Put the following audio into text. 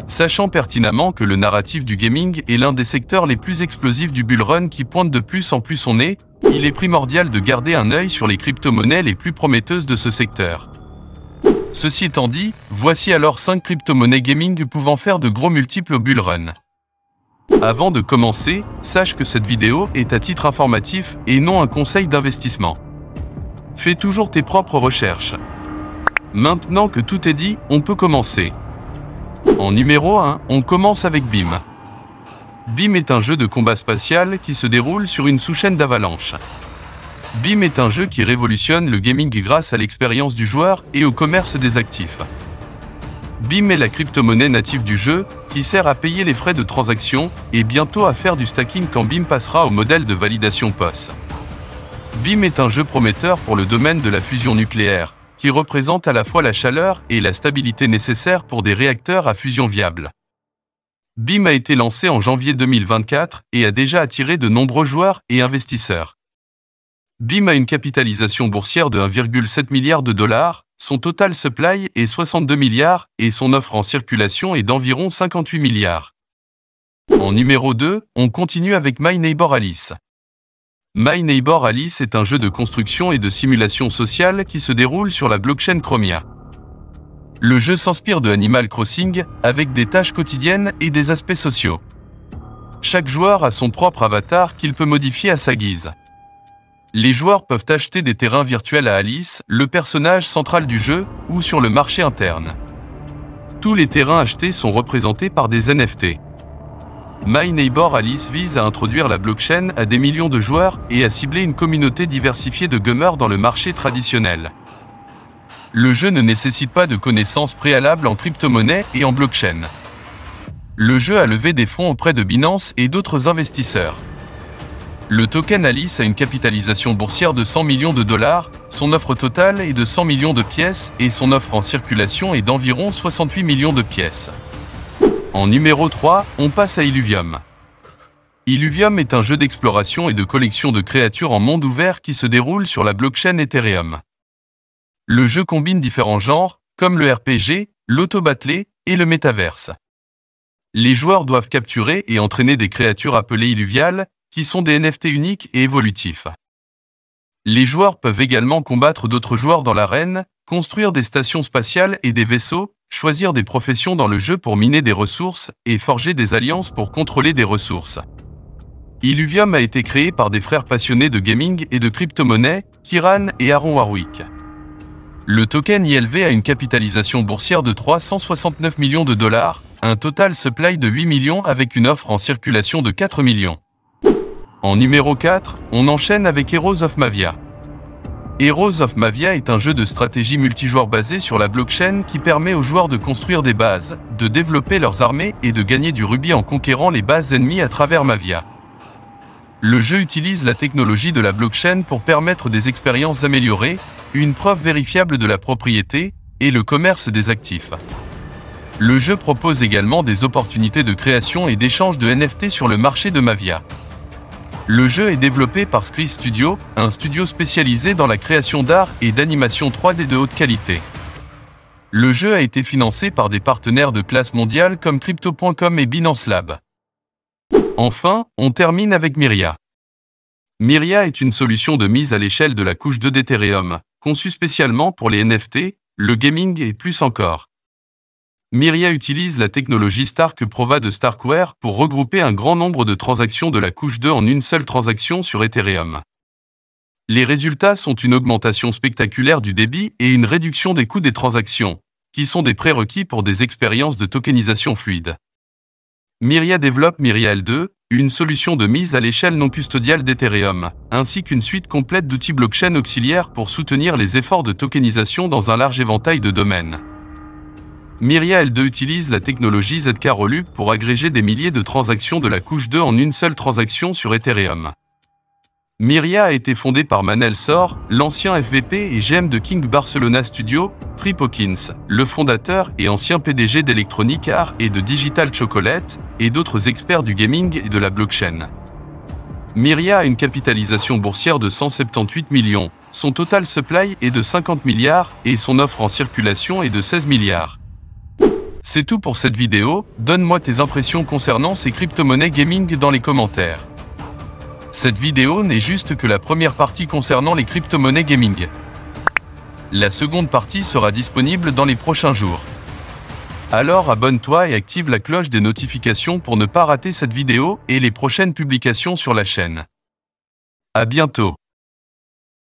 Sachant pertinemment que le narratif du gaming est l'un des secteurs les plus explosifs du bull run qui pointe de plus en plus son nez, il est primordial de garder un œil sur les crypto-monnaies les plus prometteuses de ce secteur. Ceci étant dit, voici alors 5 crypto-monnaies gaming pouvant faire de gros multiples au bull run. Avant de commencer, sache que cette vidéo est à titre informatif et non un conseil d'investissement. Fais toujours tes propres recherches. Maintenant que tout est dit, on peut commencer. En numéro 1, on commence avec BIM. BIM est un jeu de combat spatial qui se déroule sur une sous-chaîne d'avalanche. BIM est un jeu qui révolutionne le gaming grâce à l'expérience du joueur et au commerce des actifs. BIM est la crypto-monnaie native du jeu, qui sert à payer les frais de transaction et bientôt à faire du stacking quand BIM passera au modèle de validation POS. BIM est un jeu prometteur pour le domaine de la fusion nucléaire, qui représente à la fois la chaleur et la stabilité nécessaires pour des réacteurs à fusion viables. BIM a été lancé en janvier 2024 et a déjà attiré de nombreux joueurs et investisseurs. BIM a une capitalisation boursière de 1,7 milliard de dollars, son total supply est 62 milliards et son offre en circulation est d'environ 58 milliards. En numéro 2, on continue avec My Neighbor Alice. My Neighbor Alice est un jeu de construction et de simulation sociale qui se déroule sur la blockchain Chromia. Le jeu s'inspire de Animal Crossing, avec des tâches quotidiennes et des aspects sociaux. Chaque joueur a son propre avatar qu'il peut modifier à sa guise. Les joueurs peuvent acheter des terrains virtuels à Alice, le personnage central du jeu, ou sur le marché interne. Tous les terrains achetés sont représentés par des NFT. My Neighbor Alice vise à introduire la blockchain à des millions de joueurs et à cibler une communauté diversifiée de gamers dans le marché traditionnel. Le jeu ne nécessite pas de connaissances préalables en crypto-monnaie et en blockchain. Le jeu a levé des fonds auprès de Binance et d'autres investisseurs. Le token Alice a une capitalisation boursière de 100 millions de dollars, son offre totale est de 100 millions de pièces et son offre en circulation est d'environ 68 millions de pièces. En numéro 3, on passe à Illuvium. Illuvium est un jeu d'exploration et de collection de créatures en monde ouvert qui se déroule sur la blockchain Ethereum. Le jeu combine différents genres, comme le RPG, l'auto-battlé et le métaverse. Les joueurs doivent capturer et entraîner des créatures appelées illuviales, qui sont des NFT uniques et évolutifs. Les joueurs peuvent également combattre d'autres joueurs dans l'arène, construire des stations spatiales et des vaisseaux, choisir des professions dans le jeu pour miner des ressources et forger des alliances pour contrôler des ressources. Illuvium a été créé par des frères passionnés de gaming et de crypto-monnaie, Kiran et Aaron Warwick. Le token ILV a une capitalisation boursière de 369 millions de dollars, un total supply de 8 millions avec une offre en circulation de 4 millions. En numéro 4, on enchaîne avec Heroes of Mavia. Heroes of Mavia est un jeu de stratégie multijoueur basé sur la blockchain qui permet aux joueurs de construire des bases, de développer leurs armées et de gagner du rubis en conquérant les bases ennemies à travers Mavia. Le jeu utilise la technologie de la blockchain pour permettre des expériences améliorées, une preuve vérifiable de la propriété et le commerce des actifs. Le jeu propose également des opportunités de création et d'échange de NFT sur le marché de Mavia. Le jeu est développé par Scree Studio, un studio spécialisé dans la création d'art et d'animation 3D de haute qualité. Le jeu a été financé par des partenaires de classe mondiale comme Crypto.com et Binance Lab. Enfin, on termine avec Myria. Myria est une solution de mise à l'échelle de la couche 2 d'Ethereum, conçue spécialement pour les NFT, le gaming et plus encore. Myria utilise la technologie Stark Prova de Starkware pour regrouper un grand nombre de transactions de la couche 2 en une seule transaction sur Ethereum. Les résultats sont une augmentation spectaculaire du débit et une réduction des coûts des transactions, qui sont des prérequis pour des expériences de tokenisation fluide. Myria développe Myria L2, une solution de mise à l'échelle non custodiale d'Ethereum, ainsi qu'une suite complète d'outils blockchain auxiliaires pour soutenir les efforts de tokenisation dans un large éventail de domaines. Myria L2 utilise la technologie ZK Rollup pour agréger des milliers de transactions de la couche 2 en une seule transaction sur Ethereum. Myria a été fondée par Manel Sor, l'ancien FVP et GM de King Barcelona Studio, Trip Hawkins, le fondateur et ancien PDG d'Electronic Arts et de Digital Chocolate, et d'autres experts du gaming et de la blockchain. Myria a une capitalisation boursière de 178 millions, son total supply est de 50 milliards et son offre en circulation est de 16 milliards. C'est tout pour cette vidéo, donne-moi tes impressions concernant ces crypto-monnaies gaming dans les commentaires. Cette vidéo n'est juste que la première partie concernant les crypto-monnaies gaming. La seconde partie sera disponible dans les prochains jours. Alors abonne-toi et active la cloche des notifications pour ne pas rater cette vidéo et les prochaines publications sur la chaîne. À bientôt.